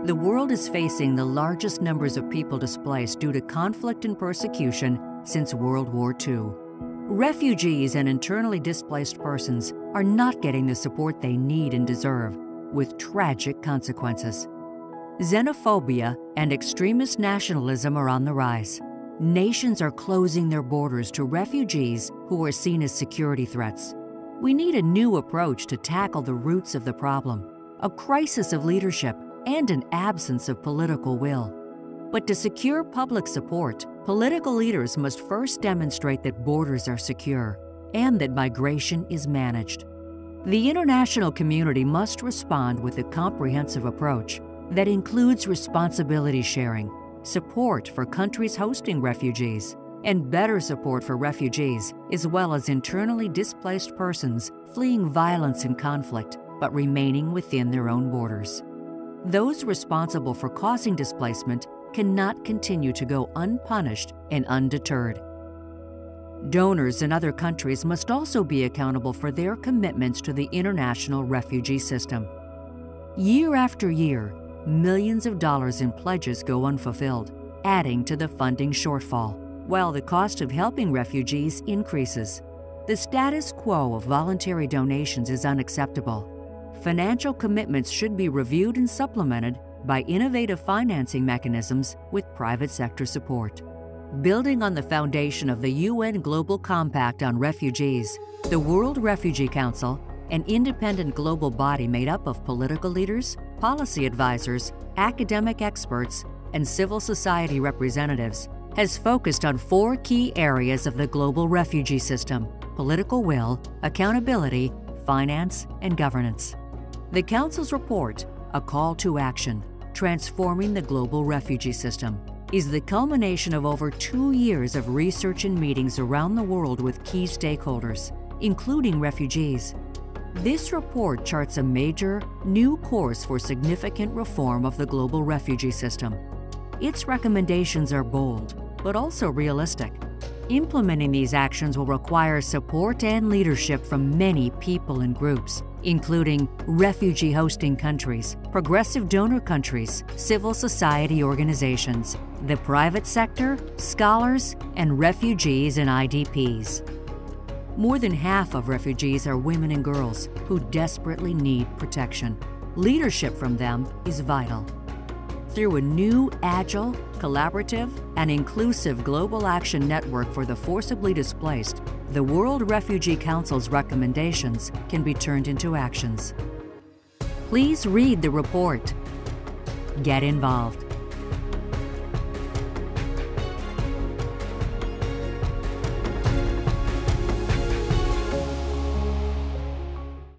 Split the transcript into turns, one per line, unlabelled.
The world is facing the largest numbers of people displaced due to conflict and persecution since World War II. Refugees and internally displaced persons are not getting the support they need and deserve, with tragic consequences. Xenophobia and extremist nationalism are on the rise. Nations are closing their borders to refugees who are seen as security threats. We need a new approach to tackle the roots of the problem, a crisis of leadership and an absence of political will. But to secure public support, political leaders must first demonstrate that borders are secure and that migration is managed. The international community must respond with a comprehensive approach that includes responsibility sharing, support for countries hosting refugees, and better support for refugees as well as internally displaced persons fleeing violence and conflict but remaining within their own borders. Those responsible for causing displacement cannot continue to go unpunished and undeterred. Donors in other countries must also be accountable for their commitments to the international refugee system. Year after year, millions of dollars in pledges go unfulfilled, adding to the funding shortfall, while the cost of helping refugees increases. The status quo of voluntary donations is unacceptable. Financial commitments should be reviewed and supplemented by innovative financing mechanisms with private sector support. Building on the foundation of the UN Global Compact on Refugees, the World Refugee Council, an independent global body made up of political leaders, policy advisors, academic experts, and civil society representatives, has focused on 4 key areas of the global refugee system: political will, accountability, finance, and governance. The Council's report, A Call to Action, Transforming the Global Refugee System, is the culmination of over 2 years of research and meetings around the world with key stakeholders, including refugees. This report charts a major, new course for significant reform of the global refugee system. Its recommendations are bold, but also realistic. Implementing these actions will require support and leadership from many people and groups, including refugee hosting countries, progressive donor countries, civil society organizations, the private sector, scholars, and refugees and IDPs. More than half of refugees are women and girls who desperately need protection. Leadership from them is vital. Through a new, agile, collaborative, and inclusive global action network for the forcibly displaced, the World Refugee Council's recommendations can be turned into actions. Please read the report. Get involved.